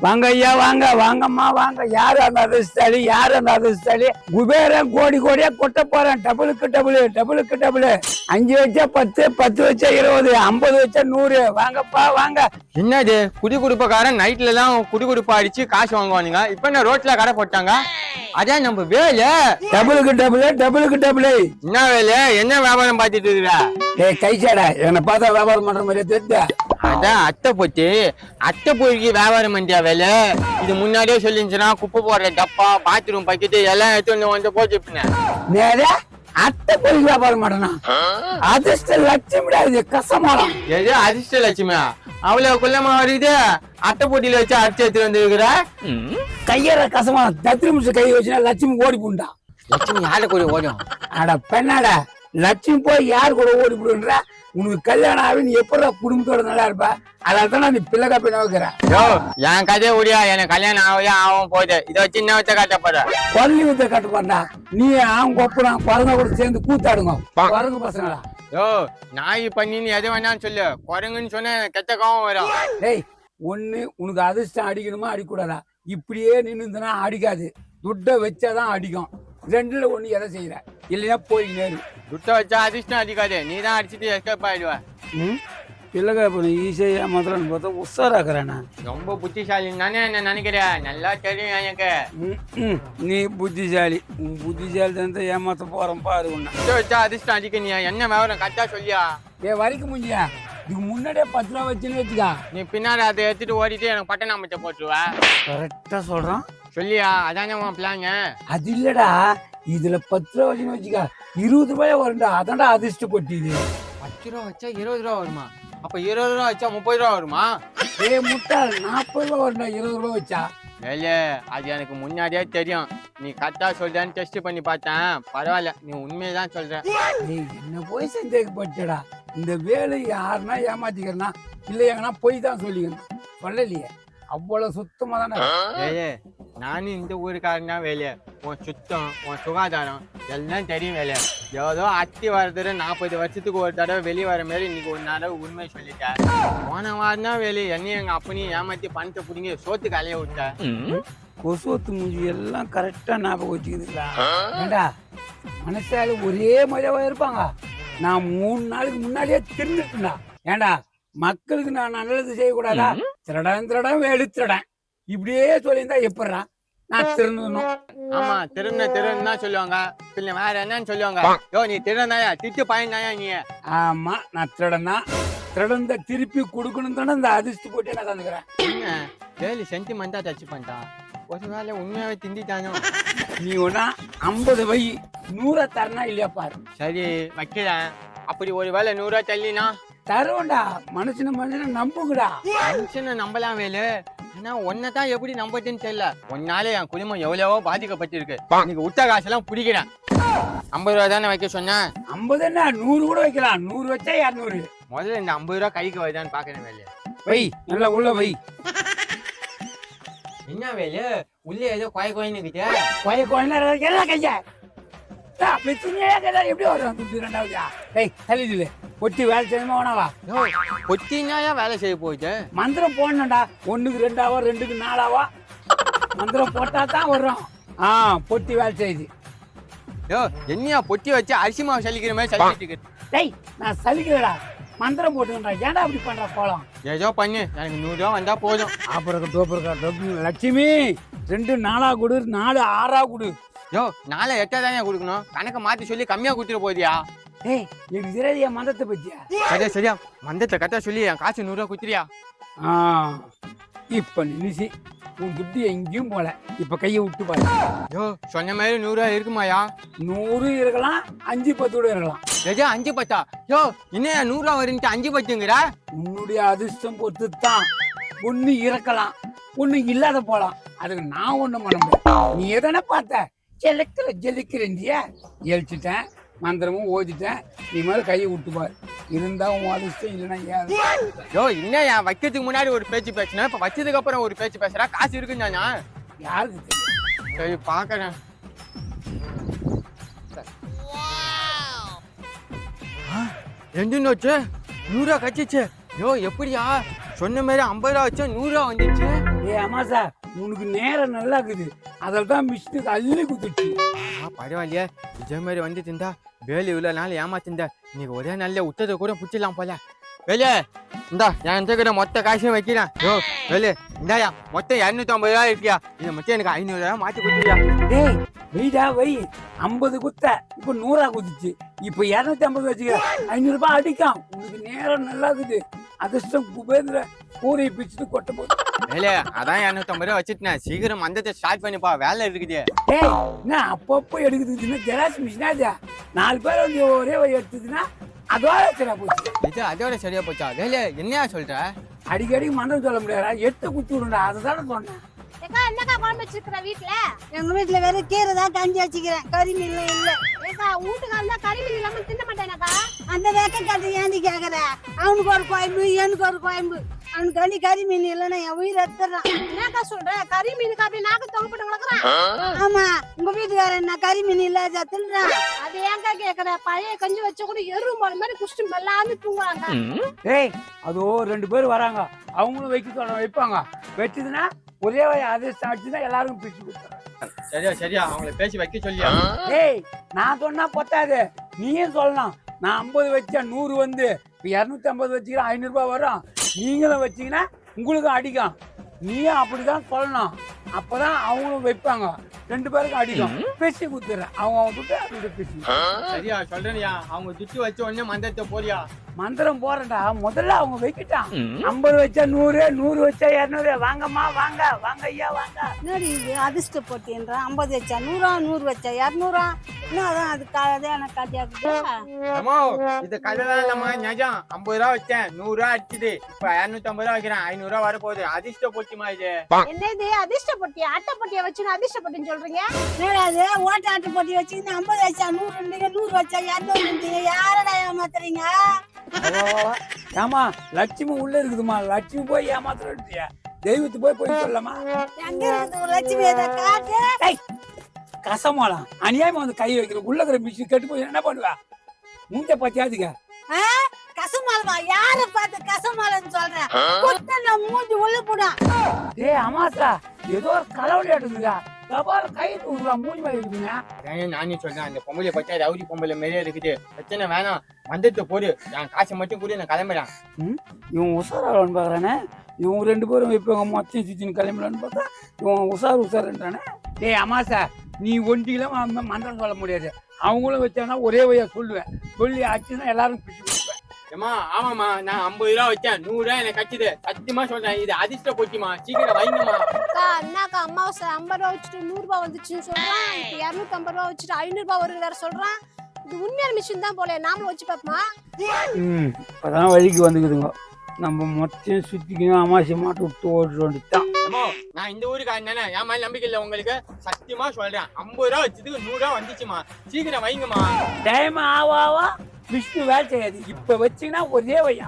வாங்க ஐயா வாங்க வாங்கம்மா வாங்க. யாரு அந்த அதிர்ஷ்டாலி? யாரு அந்த அதிர்ஷ்டாலி? குபேரன் கோடி கோடியா கொட்ட போறேன். டபுளுக்கு டபுள், டபுளுக்கு டபுள். 5 வச்சா 10, 10 வச்சா 20, 50 வச்சா 100. வாங்கப்பா வாங்க. என்னது குடி குடுப்பக்காரன் நைட்ல எல்லாம் குடி குடுப்பா அடிச்சு காசு வாங்குவானுங்க. இப்ப என்ன ரோட்ல கடை போட்டாங்க? அதான் நம்ம வேலை. டபுளுக்கு டபுள், டபுளுக்கு டபுள். என்ன வேலை? என்ன வியாபாரம் பார்த்துட்டு இருக்கிற? ஏய் கைச்சாடா, என்னை பார்த்தா வியாபாரம் பண்ற மாதிரியே தெரியுதா? அதான் அத்தை போச்சு. அத்தை போய்க்கு வியாபாரம் பண்ணியா வேலை? இது முன்னாடியே சொல்லிருந்துச்சுன்னா குப்பை போடுற டப்பா, பாத்ரூம் பக்கெட்டு எல்லாம் எடுத்து வந்து போச்சு. நேரே அத்தை போய் வியாபாரம் மாட்டனா? அதிர்ஷ்ட லட்சுமிடா இது, கசமாலம். எது அதிர்ஷ்ட லட்சுமியா? அவ்வளவு குள்ளமா வருது. அட்டை போட்டியில வச்சு அடிச்சு எடுத்து வந்துருக்குற. கையற கசமாலம். தத்திரி கை வச்சுனா லட்சுமி ஓடி போண்டா. லட்சுமி யாரு கூட ஓடும்? அட பெண்ணாடா, லட்சுமி போய் யாரு கூட ஓடி போடுன்ற? உனக்கு கல்யாணம் ஆகி நீ எப்படா குடும்பத்தோட நல்லா இருப்ப? அதனால நீ பிள்ளை காப்பி நோக்கிற. என் கதையை ஓடியா, எனக்கு கல்யாணம் ஆகையா ஆகும் போகுது. இதை வச்சு என்ன வச்ச காட்டப்படுற? பள்ளி வித்த கட்டுப்பாண்டா. நீ அவங்க ஒப்புறான் பறங்க கூட சேர்ந்து கூத்தாடுங்க பறங்க பசங்களா. நாய் பண்ணின்னு எது வேணான்னு சொல்லு. குரங்குன்னு சொன்ன கெட்ட கோவம் வரும். டேய், ஒண்ணு உனக்கு அதிர்ஷ்டம் அடிக்கணுமா அடிக்கூடாதா? இப்படியே நின்றுனா அடிக்காது. துட்டை வச்சாதான் அடிக்கும். 2ல 1 எதை செய்யற? இல்லையா போய் நேரு. துட்டை வச்சா அதிர்ஷ்டம் அடிக்காது. நீ தான் அடிச்சுட்டு எஸ்கேப் ஆயிடுவ. பிள்ளைகா பண்ண ஈஸியா மாத்திரம் பார்த்தா உஷாராக்குறேண்ணா. ரொம்ப புத்திசாலி நானே என்ன நினைக்கிறேன். நல்லா தெரியும் எனக்கு. நீ புத்திசாலி. உன் புத்திசாலி தான் ஏமாத்த போறேன் பாரு. உன்ன துட்டை வச்சா அதிர்ஷ்டம் அடிக்க நீ என்ன விவரம் கரெக்டா சொல்லியா? வரைக்கும் முடியா? இதுக்கு முன்னாடியே 10 ரூபா வச்சுன்னு வச்சுக்கா. நீ பின்னாடி அதை எடுத்துட்டு ஓடிட்டு எனக்கு பட்டன் அமைச்ச போட்டுருவ. கரெக்டா சொல்றான். சொல்லியா? அதானே உன் பிளாங்க. அது இல்லடா, இதுல 10 ரூபா வச்சுன்னு வச்சுக்கா. 20 ரூபாயா வரும்டா. அதான்டா அதிர்ஷ்ட பொட்டி இது. 10 ரூபா வச்சா 20 ரூபா வருமா? அப்ப 20 ரூபா வச்சா 30 ரூபா வருமா? முட்டாள், 40 ரூபா வரும்டா 20 ரூபா வச்சா. வேலை அது எனக்கு முன்னாடியே தெரியும். நீ கரெக்டா சொல்றேன்னு டெஸ்ட் பண்ணி பார்த்தேன். பரவாயில்ல, நீ உண்மையதான் சொல்ற. என்ன போய் சந்தேகப்பட்டடா. இந்த வேலை யாருன்னா ஏமாத்திக்கிறனா இல்ல எங்கன்னா போய் தான் சொல்லிக்கணும். சொல்லலையே, அவ்வளவு சுத்தமா தானே. வேலையே நானும் இந்த ஊருக்காரன் தான். வேலையை உன் சுத்தம், உன் சுகாதாரம் எல்லாம் தெரியும். வேலையை ஏதோ அத்தி வர்றது 40 வருஷத்துக்கு ஒரு தடவை வெளியே வர மாதிரி இன்னைக்கு ஒரு தடவை உண்மை சொல்லிட்டேன். போன வாரம் தான் வேலை என்னையும் எங்க அப்பனையும் ஏமாத்தி பணத்தை பிடிங்க சோத்துக்கு அலைய விட்டேன். கொசுவத்து மூஞ்சி எல்லாம் கரெக்டா ஞாபகம் வச்சுக்குதுங்களா? ஏண்டா மனசால ஒரே மாதிரியாவா இருப்பாங்க? நான் 3 நாளுக்கு முன்னாடியே திருந்துட்டேன்டா. ஏண்டா மக்களுக்கு நான் நல்லது செய்யக்கூடாதா? திருடன் எடுத்துறேன் இப்படியே சொல்லியிருந்தா எப்படா நான் திருந்தணும்? ஆமா, திருடன் தான் சொல்லுவாங்க. பின்ன வேற என்னன்னு சொல்லுவாங்க? நீ திருடனாயா? திட்டு பயனாயா நீ? ஆமா, நான் திருடனா. திருடந்த திருப்பி கொடுக்கணும் தானே இந்த அதிர்ஷ்ட போட்டு நான் தந்துக்கிறேன். என்ன வேலி சென்டிமெண்டா டச் பண்ணிட்டா? ஒரு வேலை உண்மையாவே திண்டிட்டானோ? நீ ஒன்னா 50 வை 100 தரணா இல்லையா பாரு. சரி வைக்கிறேன். அப்படி ஒரு வேலை 100 ரூபா தள்ளினா தருவோண்டா. மனுஷனை நம்புங்கடா. மனுஷனை நம்பலாம் வேலு. ஆனா உன்னதான் எப்படி நம்பதுன்னு தெரியல. ஒன்னால என் குடும்பம் எவ்வளவோ பாதிக்கப்பட்டிருக்கு. நீங்க விட்ட காசெல்லாம் பிடிக்கிறேன். 50 ரூபா தானே வைக்க சொன்னேன். 50 என்ன 100 கூட வைக்கலாம். 100 வச்சா 200. முதல்ல இந்த 50 ரூபா கைக்கு வருதான்னு பாக்குறேன் வேலு. வை, நல்லா உள்ள வை. என்ன வேலு உள்ள ஏதோ கோயின்னு எல்லாம் கையா எப்படி வரும்? தள்ளிடு. பொட்டி வேலை செய்யணுமா வேணாவா? பொட்டினா வேலை செய்ய போயிட்டு மந்திரம் போடணும்டா. 1க்கு 2 ஆவா, 2க்கு 4 ஆவா. மந்திரம் போட்டா தான் வரும். பொட்டி வேலை செய்யுது. என்னையா பொட்டி வச்சு அரிசி மாவு சலிக்கிற மாதிரி சலிக்கிட்டு? டேய், நான் சலிக்கிறடா. மந்திரம் போட்டுடா. ஏன்டா அப்படி பண்ற? போலாம் ஏதோ பண்ணு. எனக்கு 100 ரூபா வந்தா போதும். அப்புறம் லட்சுமி 2 4 கொடு, 4 6 கொடு. 4 8 தானே கொடுக்கணும். கணக்க மாத்தி சொல்லி கம்மியா கொடுத்துட்டு போதியா? ஏய், எனக்கு தெரியாதியா மந்தத்தை பத்தியா? சரியா மந்தத்தை கரெக்டா சொல்லி என் காசு 100 ரூபா கொடுத்துறியா? இப்ப நிமிஷி உன் துட்டு எங்கேயும் போல. இப்ப கையை விட்டு பாரு. சொன்ன மாதிரி 100 ரூபா இருக்குமாயா? 100 இருக்கலாம், 5 10 கூட இருக்கலாம். 5 10 என்ன 100 ரூபா வருன்ட்டு 5 10ங்கிற? உன்னுடைய அதிர்ஷ்டம் பொறுத்து தான். ஒண்ணு இறக்கலாம், ஒண்ணு இல்லாத போலாம். அதுக்கு நான் ஒண்ணும் பண்ண முடியும். நீ எதனா பார்த்த ஜெலிக்கிறேன்டியா? ஜெலிச்சுட்டேன், மந்திரமும் ஓதிட்டேன். நீ மேல கையை விட்டு பாரு. இருந்தா உன் அதிர்ஷ்டம், இல்லைன்னா ஏன்? என்ன வைக்கிறதுக்கு முன்னாடி ஒரு பேச்சு பேசுனா, இப்ப வச்சதுக்கு அப்புறம் ஒரு பேச்சு பேசுறா? காசு இருக்குன்னு யாருக்கு தெரியும்? சரி பாக்குறேன். ரெண்டு நோச்சு 100 ரூபா கச்சிச்சு. எப்படியா சொன்ன மாதிரி 50 ரூபா வச்சா 100 ரூபா வந்துச்சு. ஏய் அமாசா உனக்கு நேரம் நல்லா இருக்குது அதில் தான் மிஷினுக்கு அள்ளி குத்துச்சு. பரவாயில்லையே, இதே மாதிரி வந்து திண்டா வேலு இவ்வளோ நாள் ஏமாத்திருந்தா இன்னைக்கு ஒரே நாளில் விட்டதை கூட பிடிச்சிடலாம் போல. வேலு இந்தா என் கிட்ட மொத்த காசையும் வைக்கிறேன். யோ வேலு இந்தாயா மொத்தம் 250 ரூபா இருக்கியா, இதை மட்டும் எனக்கு 500 ரூபா மாற்றி கொடுத்துருயா. டேய் வெயிடா வை, 50 குத்த இப்போ 100 குதிச்சு, இப்போ 250 வச்சுக்க, 500 ரூபாய் அடிக்கான். உனக்கு நேரம் நல்லா இருக்குது. அதிர்ஷ்டம் குபேந்திர கூரை பிச்சுட்டு கொட்ட போகுது. வேலு அதான் 250 ரூபா வச்சுட்டேன், சீக்கிரம் மந்தத்தை ஸ்டார்ட் பண்ணிப்பா, வேலை இருக்குது. டேய் என்ன அப்பப்போ எடுக்குதுன்னா ஜெராக்ஸ் மிஷினா இது, 4 பேர் வந்து ஒரே வழி எடுத்ததுன்னா அதோட சரியா போச்சு. இது அதோட சரியா போச்சா? வேலு என்னையா சொல்ற? அடிக்கடி மந்தம் சொல்ல முடியாதா, எடுத்து குத்தி விடுண்டா, அதுதானே சொன்னேன். என்னக்கா குழம்பு வச்சிருக்கிற வீட்டுல? எங்க வீட்டுல வெறும் கீரை தான் கஞ்சி வச்சுக்கிறேன், கறி மீன் இல்ல. ஏக்கா வீட்டுக்காரல கறி மீன் இல்லாம தின்ன மாட்டேனாக்கா? அந்த வேக்க கதை ஏண்டி கேக்குற? அவனுக்கு ஒரு குழம்பு எனக்கு ஒரு குழம்பு, அவனுக்கு கனி கறி மீன் இல்லைன்னா என் உயிர் எடுத்துறான். என்னக்கா சொல்ற? கறி மீனுக்கு அப்படி நாக்கு தொங்கப்பட்டு கிடக்குறான். ஆமா உங்க வீட்டுக்காரன் என்ன கறி மீன் இல்லாத தின்றான். அது ஏங்கா கேக்குற? பழைய கஞ்சி வச்ச கூட எரு போல மாதிரி குஷ்டு மெல்லாந்து தூங்குறாங்க. டேய் அதோ 2 பேர் வராங்க, அவங்களும் வைக்க சொல்ல வைப்பாங்க, வச்சதுன்னா ஒரே வழி அதிர்ஷ்டம் அடிச்சுதான் எல்லாருக்கும் பிரிச்சு கொடுத்தாங்க. சரியா சரியா அவங்களை பேசி வைக்க சொல்லியா? டேய் நான் சொன்னா பத்தாது, நீயே சொல்லணும். நான் 50 வச்சேன் 100 வந்து இப்போ 250 வச்சுக்கிறேன், 500 ரூபாய் வரும். நீங்களும் வச்சீங்கன்னா உங்களுக்கும் அடிக்கும். நீயும் அப்படிதான் சொல்லணும், அப்பதான் அவங்களும் வைப்பாங்க, 2 பேருக்கும் அடிக்கும். பேசி கொடுத்துறேன், அவங்க துட்டு அவங்க பேசி. சரியா சொல்றேன்யா, அவங்க துட்டு வச்ச உடனே மந்தத்தை போறியா? மந்திரம் போறேன்டா, முதல்ல அவங்க வைக்கிட்டான். 50 வச்சா 100, 100 வச்சா 200. வாங்கம்மா வாங்க, வாங்க ஐயா வாங்க. என்னடி இது அதிர்ஷ்ட போட்டின்றான்? 50 வச்சா 100, 100 வச்சா 200. இன்னும் அதான் அது கதையான கதையாக்குது. அம்மா இது கதைதான் இல்லம்மா, நிஜம். 50 ரூபா வச்சேன், 100 ரூபா அடிச்சுது, இப்ப 250 ரூபா வைக்கிறேன், 500 ரூபா வரப்போகுது. அதிர்ஷ்ட போட்டிமா இது? என்னது அதிர்ஷ்ட பொட்டியா? அட்டை பொட்டியை வச்சு அதிர்ஷ்ட பொட்டின்னு சொல்றீங்க? என்னடா அது ஓட்ட ஆட்டு போட்டி வச்சுக்கிட்டு 50 வச்சா 100, 100 வச்சா 200, யாரடா ஏமாத்துறீங்க? ஏமா லட்சுமி உள்ள இருக்குதுமா, லட்சுமி போய் ஏமாத்துறியா? தெய்வத்து போய் சொல்லலாமா? எங்க இருக்குது லட்சுமி? அதை காட்டு. கசமாலாம் அநியாயமா வந்து கை வைக்கிற உள்ள இருக்கிற மிஷின் கெட்டு போய் என்ன பண்ணுவா? மூஞ்ச பத்தியாதுங்க. கசமாலமா? யார பார்த்து கசமாலன்னு சொல்றேன்? கொத்தன மூஞ்சி உள்ள போடும். டேய் அமாசா ஏதோ ஒரு கலவடையாட்டுதுங்க, கபால கை தூக்குறா மூஞ்சி மாதிரி இருக்குங்க. நானே சொல்றேன், அந்த பொம்பளை பச்சா ரவுடி பொம்பளை மாதிரியே இருக்குது. பிரச்சனை வேணாம், மந்தத்தை போடு, என் காசை மட்டும் கூட நான் கிளம்புறேன். இவன் உஷாரான்னு பாக்குறானே, இவங்க 2 பேரும் வைப்பாங்க மொத்தம் சிச்சின்னு கிளம்பலான்னு பார்த்தா இவன் உஷாருன்றானே. டேய் அமாசா நீ ஒண்டிலாம் மந்திரம் சொல்ல முடியாது, அவங்களும் வச்சாங்கன்னா ஒரே வழியா சொல்லுவேன், சொல்லி ஆச்சுன்னா எல்லாரும் பிடிச்சி கொடுப்பேன். ஏமா ஆமாம்மா, நான் 50 ரூபா வச்சேன், 100 ரூபா எனக்கு கட்டுது. சத்தியமா சொல்றேன், இது அதிர்ஷ்ட போட்டிமா, சீக்கிரம் வைங்கம்மா. அக்கா என்னக்கா அம்மாவாசை 50 ரூபா வச்சுட்டு 100 ரூபாய் வந்துச்சுன்னு சொல்றான், இப்போ 250 ரூபா வச்சுட்டு 500 ரூபாய் வருது வேற சொல்றான். இது உண்மையான மிஷின் தான் போல, நாமளும் வச்சு பார்ப்போமா? இப்பதான் வழிக்கு வந்துக்குதுங்க, நம்ம மொத்தம் சுத்திக்கணும், அமாசி மாட்டு விட்டு ஓடுறோம். நான் இந்த ஊருக்கு தானே, என் மேல நம்பிக்கை இல்லை உங்களுக்கு, சத்தியமா சொல்றேன். 50 ரூபா வச்சதுக்கு 100 ரூபா வந்துச்சுமா, சீக்கிரம் வைங்கம்மா. டைம் ஆவா விஷ்ணு வேலை செய்யாது, இப்ப வச்சீங்கன்னா ஒரே வையா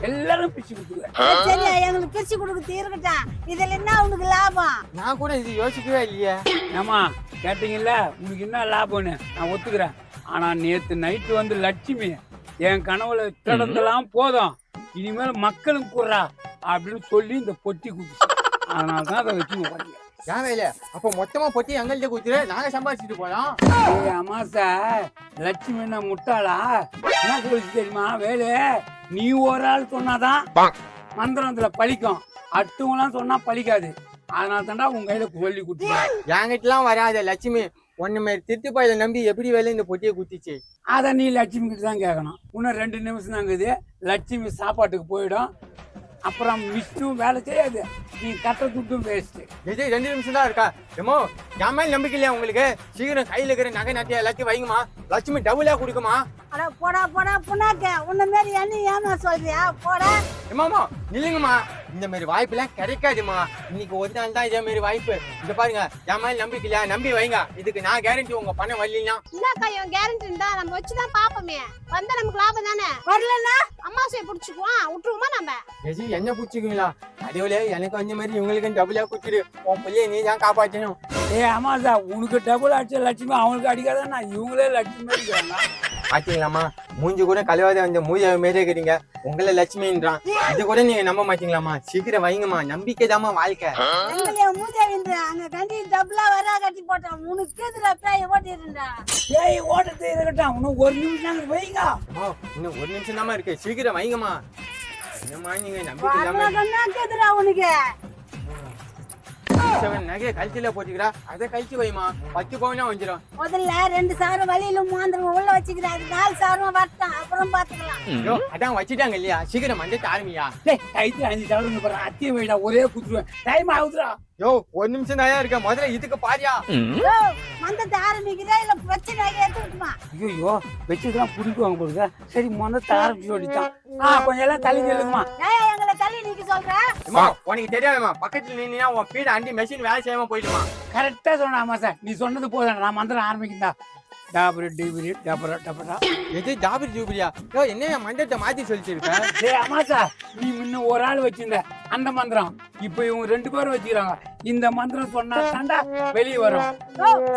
எல்லாரும் பிரிச்சு கொடுத்துருவேன். சரியா எங்களுக்கு பிரிச்சு கொடுக்க இருக்கட்டும், இதுல என்ன உனக்கு லாபம்? நான் கூட இது யோசிக்கவே இல்லையே. ஏமா கேட்டீங்கல்ல உனக்கு என்ன லாபம்னு, நான் ஒத்துக்கிறேன். ஆனா நேத்து நைட்டு வந்து லட்சுமி என் கனவுல கிடந்தெல்லாம் போதும், இனிமேல் மக்களும் கூடுறா அப்படின்னு சொல்லி இந்த பொட்டி கொடுத்து, அதனாலதான் அதை வச்சு உட்காந்து. ஏன் வேலை அப்ப மொத்தமா பொட்டி எங்கள்கிட்ட கொடுத்துரு, நாங்க சம்பாதிச்சுட்டு போலாம். அமாசா லட்சுமி என்ன முட்டாளா? என்ன சொல்லிச்சு தெரியுமா? வேலு நீ ஒரு ஆள் சொன்னாதான் மந்திரத்துல பழிக்கும், அடுத்தவங்களாம் சொன்னா பழிக்காது. அதனால தாண்டா உங்க கையில சொல்லி கொடுத்துருக்கேன். என்கிட்டலாம் வராத லட்சுமி, ஒன்னு மாதிரி திருட்டு பாயில நம்பி எப்படி வேலை இந்த பொட்டியை குத்திச்சு? அதை நீ லட்சுமி கிட்ட தான் கேட்கணும். இன்னும் 2 நிமிஷம் தாங்குது, லட்சுமி சாப்பாட்டுக்கு போயிடும், அப்புறம் விஷ்ணு வேலை செய்யாது, நீ கட்ட துட்டும் வேஸ்ட். விஜய் 2 நிமிஷம் தான் இருக்கா? ஏமோ என் மேல நம்பிக்கை இல்லையா உங்களுக்கு? சீக்கிரம் கையில இருக்கிற நகை நட்டியா எல்லாத்தையும் வைங்கம்மா, லட்சுமி டபுளா கொடுக்குமா. அட போடா போடா புண்ணாக்க, உன்ன மாதிரி என்ன ஏமா சொல்றியா? போடா. ஏமாமா நில்லுங்கம்மா, இந்த மாதிரி வாய்ப்பு எல்லாம் கிடைக்காதுமா, இன்னைக்கு ஒரு நாள் தான் இதே மாதிரி வாய்ப்பு. இங்க பாருங்க, என் மேல நம்பிக்கை இல்லையா? நம்பி வைங்க, இதுக்கு நான் கேரண்டி உங்க பணம் வரலாம். என்னக்கா இவன் கேரண்டி இருந்தா நம்ம வச்சுதான் பாப்போமே, வந்தா நமக்கு லாபம் தானே. வரலன்னா அம்மாவாசையை பிடிச்சுக்குவோம், விட்டுருவோமா நம்ம? விஜய் என்ன பிடிச்சிக்குங்களா? அதேவளே எனக்கு அந்த மாதிரி இவங்களுக்கு டபுளா குடிச்சிரு, உன் பிள்ளைய நீ தான் காப்பாற்றணும். ஏ அமாசா உனக்கு டபுள் அடிச்ச லட்சுமி அவங்களுக்கு அடிக்காதான், இவங்களே லட்சுமி அடிக்கிறாங்க. பாத்தீங்களாமா மூஞ்சி கூட கழுவாத வந்து மூஞ்சி மாரி இருக்கிறீங்க உங்களை லட்சுமின்றான் இது கூட நீங்க நம்ப மாட்டீங்களாமா சீக்கிரம் வைங்கம்மா நம்பிக்கை தாம்மா வாழ்க்கை எங்களைய மூதேவின்ற அங்க கண்டி டபுளா வரா கட்டி போட்டான் உனக்கு எதிர பேய் ஓட்டிடுறா ஏய் ஓட்டத்தை இருக்கட்டும் இன்னும் ஒரு நிமிஷம் வைங்க இன்னும் ஒரு நிமிஷம் தாம்மா இருக்கு சீக்கிரம் வைங்கம்மா என்னம்மா நீங்க நம்பிக்கை இல்லாம கண்ணாக்கு எதிரா உனக்கு நகைய கழிச்சுல போட்டுக்கிறா அதை கழிச்சு வைமா 10 பவுனா வந்துடும் முதல்ல 2,000 வழியில மாந்திரம் உள்ள வச்சுக்கிறாரு 4,000 வரட்டும் அப்புறம் பாத்துக்கலாம் அதான் வச்சுட்டாங்க இல்லையா சீக்கிரம் வந்துட்டு ஆரம்பியா டேய் கைத்து 5,000 போறேன் அத்திய வைடா ஒரே குத்துருவேன் டைம் ஆகுதுடா யோ ஒரு நிமிஷம் தான் இருக்க முதல்ல இதுக்கு பாரியா மந்தத்தை ஆரம்பிக்கிறா இல்ல பிரச்சனை எடுத்துக்கிட்டுமா ஐயோ வச்சுதான் பிடிக்குவாங்க போடுங்க சரி மொதல் ஆரம்பிச்சு சொல்லிட்டான் கொஞ்சம் எல்லாம் தள்ளி நில்லுங்கம்மா ஏய் எங்களை தள்ளி நீங்க சொல்ற உனக்கு தெரியாதுமா பக்கத்துல நின்னா உன் பீட அண்டி மெஷின் வேலை செய்யாம போயிடுமா கரெக்டா சொன்னாமா சார் நீ சொன்னது போதும் நான் மந்திரம் ஆரம்பிக்கிறா டாபரு டிபிரி டபரா டபரா எது டாபரி ஜூபிரியா யோ என்ன மந்திரத்தை மாத்தி சொல்லிச்சிருக்க டேய் அம்மா சார் நீ முன்ன ஒரு ஆள் வச்சிருந்த அந்த மந்திரம் இப்போ இவங்க 2 பேரும் வச்சுக்கிறாங்க இந்த மந்திரம் சொன்னா தாண்டா வெளியே வரும்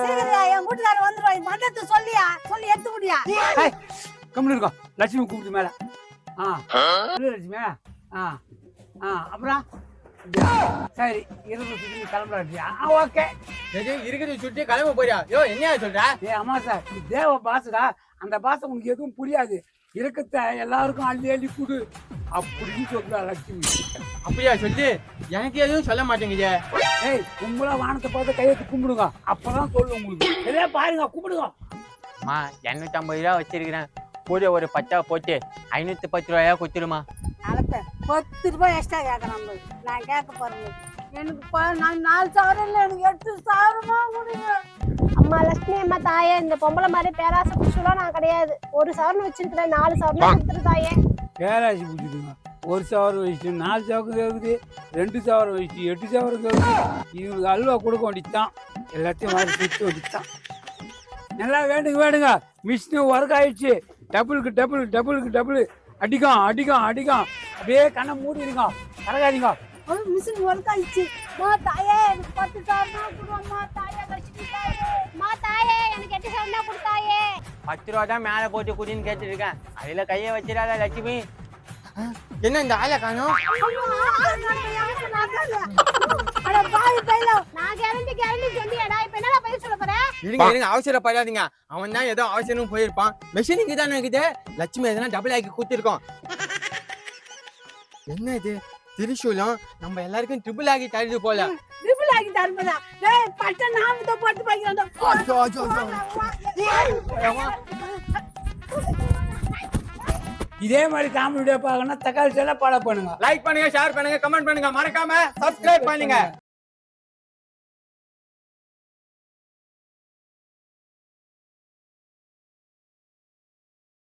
சீக்கிரம் என் வீட்டுக்காரர் வந்துருவா மந்தத்தை சொல்லியா சொல்லி எடுத்து முடியா கம்முனு இருக்கோம் லட்சுமி கூப்பிட்டு மேல லட்சுமி அப்புறம் சரி சுத்தி கிளம்புறா ஓகே இருக்குது சுட்டி கிளம்ப போறியா யோ என்ன சொல்ற ஏ அம்மா சார் நீ தேவ பாசடா அந்த பாசை உனக்கு எதுவும் புரியாது இருக்கத்த எல்லாருக்கும் அள்ளி அள்ளி கொடு அப்படின்னு சொல்றா லட்சுமி அப்படியா சொல்லி எனக்கு எதுவும் சொல்ல மாட்டேங்குதே ஏய் கும்பலா வானத்தை பார்த்து கையெழுத்து கும்பிடுங்க அப்பதான் சொல்லு உங்களுக்கு எல்லாம் பாருங்க கும்பிடுங்க 250 ரூபா வச்சிருக்கிறேன் கூட ஒரு 10 போட்டு 510 ரூபாயா கொடுத்துருமா 10 ரூபாய் எக்ஸ்ட்ரா கேட்கறான் நான் கேட்க போறேன் எனக்கு நான் 4,000 இல்ல எனக்கு 8,000 முடியும் அம்மா லட்சுமி அம்மா தாயே இந்த பொம்பளை மாதிரி பேராசை புடிச்சுலாம் நான் கிடையாது 1 சவரன் வச்சிருக்கிறேன் 4 சவரன் கொடுத்துரு தாயே பேராசி பிடிச்சிடுங்க 1 சவரம் வச்சுட்டு 4 சவரம் கேக்குது 2 சவரம் வச்சுட்டு 8 சவரம் கேக்குது இவங்களுக்கு அல்வா கொடுக்க வேண்டியதுதான் எல்லாத்தையும் மாதிரி சுற்றி வேண்டியதுதான் நல்லா வேண்டுங்க மிஷின் ஒர்க் ஆயிடுச்சு டபுளுக்கு டபுள் அடிக்கும் அப்படியே கண்ணை மூடிடுங்க கரகாதீங்க மிஷின் ஒர்க் ஆயிடுச்சு மா தாயே எனக்கு 10,000 கொடுமா தாயே லட்சுமி தாயே மா தாயே எனக்கு 8 சவரன் கொடுத்தாயே 10 ரூபா தான் மேல போட்டு குடின்னு கேட்டு இருக்கேன் அதுல கைய வச்சிடாத லட்சுமி என்ன இந்த ஆளை காணோம் அட பாவி பையல நான் கேரண்டி சொல்லியடா இப்ப என்னடா பதில் சொல்ல போற இருங்க அவசரப்படாதீங்க அவன் தான் ஏதோ அவசரம் போயிருப்பான் மெஷினுக்கு தானே இருக்குது லட்சுமி எதனா டபுள் ஆக்கி கொடுத்துருக்கோம் என்ன இது திரிசூலம் நம்ம எல்லாருக்கும் ட்ரிபிள் ஆகி தருது போல ட்ரிபிள் ஆகி தரப்பதா டேய் பட்ட நாமத்தை போட்டு வைக்கிறேன் இதே மாதிரி காமெடி வீடியோ பார்க்கணும்னா தக்காளி செல்ல ஃபாலோ பண்ணுங்க லைக் பண்ணுங்க ஷேர் பண்ணுங்க கமெண்ட் பண்ணுங்க மறக்காம சப்ஸ்கிரைப் பண்ணுங்க